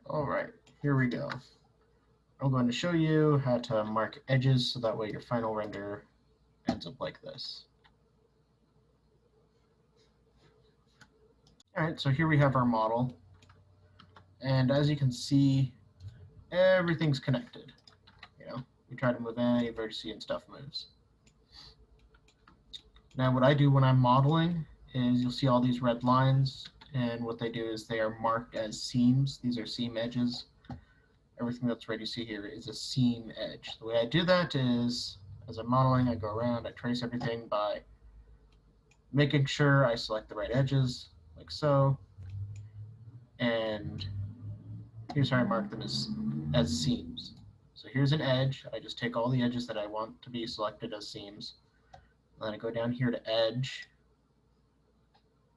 All right, here we go. I'm going to show you how to mark edges so that way your final render ends up like this. All right, so here we have our model. And as you can see, everything's connected. You know, you try to move any vertice and stuff moves. Now what I do when I'm modeling is you'll see all these red lines, and what they do is they are marked as seams. These are seam edges. Everything that's red you see here is a seam edge. The way I do that is, as I'm modeling, I go around, I trace everything by making sure I select the right edges, like so, and here's how I mark them as seams. So here's an edge. I just take all the edges that I want to be selected as seams. And then I go down here to edge,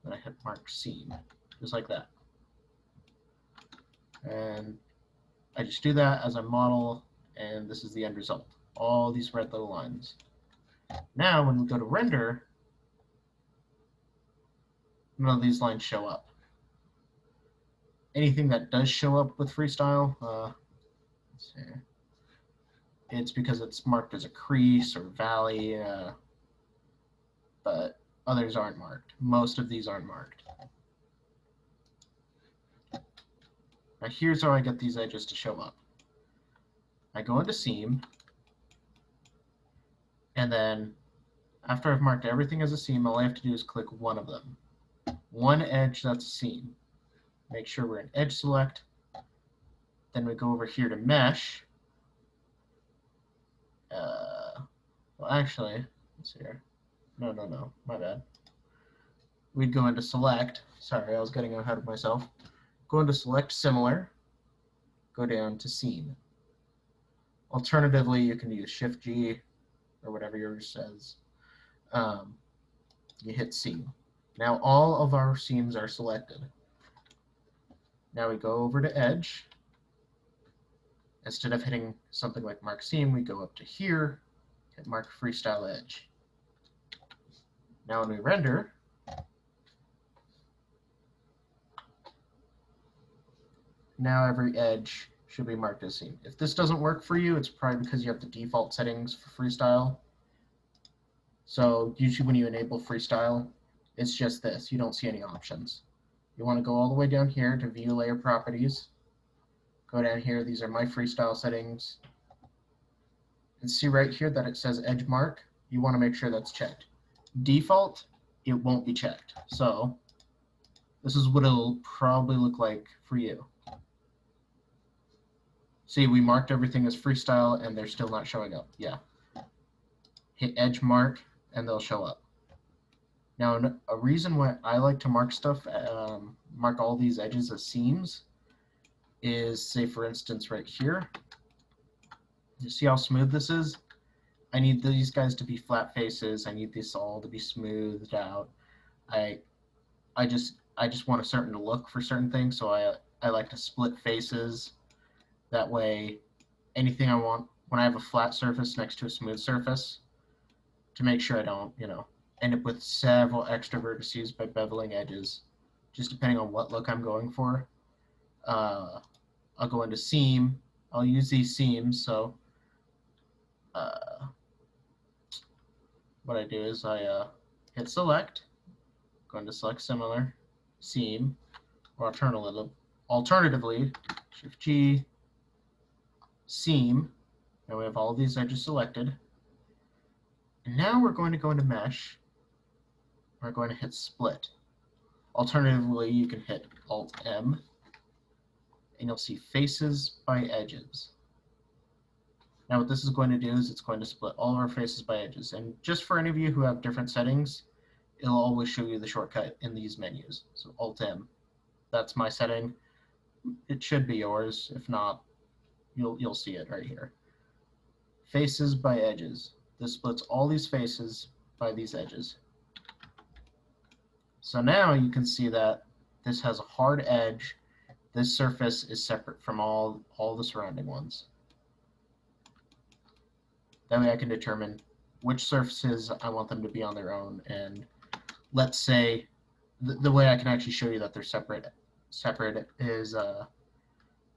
then I hit mark seam, just like that. And I just do that as I model, and this is the end result. All these red little lines. Now, when we go to render, none of these lines show up. Anything that does show up with freestyle, let's see, it's because it's marked as a crease or valley, but others aren't marked. Most of these aren't marked. Now here's how I get these edges to show up. I go into seam, and then after I've marked everything as a seam, all I have to do is click one of them. One edge that's a seam. Make sure we're in edge select. Then we go over here to mesh. Well, actually, let's see here. No, my bad. We'd go into select. Sorry, I was getting ahead of myself. Go into select similar. Go down to seam. Alternatively, you can use Shift G or whatever yours says. You hit seam. Now all of our seams are selected. Now we go over to edge. Instead of hitting something like mark seam, we go up to here, hit mark freestyle edge. Now when we render, now every edge should be marked as seam. If this doesn't work for you, it's probably because you have the default settings for freestyle. So usually when you enable freestyle, it's just this. You don't see any options. You want to go all the way down here to view layer properties. Go down here. These are my freestyle settings. And see right here that it says edge mark. You want to make sure that's checked. Default, it won't be checked. So this is what it'll probably look like for you. See, we marked everything as freestyle and they're still not showing up. Yeah. Hit edge mark and they'll show up. Now, a reason why I like to mark stuff, mark all these edges as seams is, say for instance right here, you see how smooth this is? I need these guys to be flat faces. I need this all to be smoothed out. I just want a certain look for certain things, so I like to split faces. That way, anything I want, when I have a flat surface next to a smooth surface, to make sure I don't, end up with several extra vertices by beveling edges, just depending on what look I'm going for. I'll go into seam. I'll use these seams, so what I do is I hit select, go into select similar, seam, or alternatively, Shift G, seam. Now we have all these edges selected. And now we're going to go into mesh. We're going to hit split. Alternatively, you can hit Alt M, and you'll see faces by edges. Now what this is going to do is it's going to split all of our faces by edges. And just for any of you who have different settings, it'll always show you the shortcut in these menus. So Alt M, that's my setting. It should be yours. If not, you'll see it right here. Faces by edges. This splits all these faces by these edges. So now you can see that this has a hard edge. This surface is separate from all the surrounding ones. That way I can determine which surfaces I want them to be on their own. And let's say the way I can actually show you that they're separate is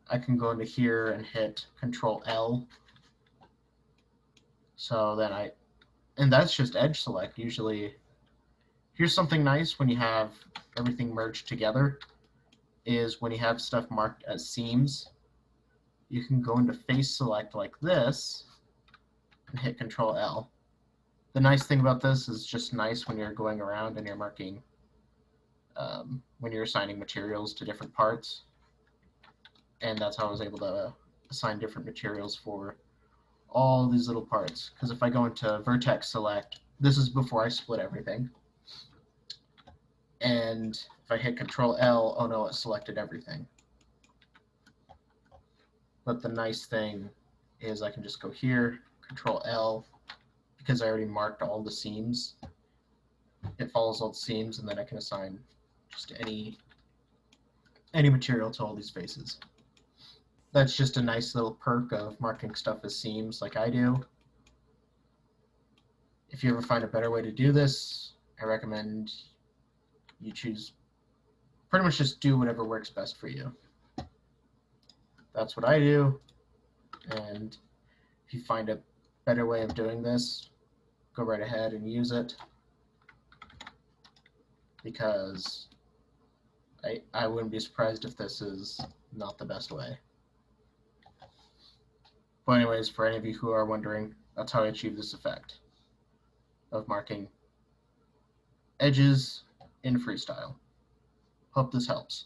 I can go into here and hit Control L. So then and that's just edge select. Usually, here's something nice when you have everything merged together, is when you have stuff marked as seams, you can go into face select like this and hit Control L. The nice thing about this is just nice when you're going around and you're marking, when you're assigning materials to different parts. And that's how I was able to assign different materials for all these little parts. Because if I go into vertex select, this is before I split everything. And if I hit Control L, oh no, it selected everything. But the nice thing is I can just go here, Control L, because I already marked all the seams. It follows all the seams, and then I can assign just any material to all these faces. That's just a nice little perk of marking stuff as seams like I do. If you ever find a better way to do this, I recommend you choose, pretty much just do whatever works best for you. That's what I do, and if you find a better way of doing this, go right ahead and use it, because I wouldn't be surprised if this is not the best way. But anyways, for any of you who are wondering, that's how I achieve this effect of marking edges in freestyle. Hope this helps.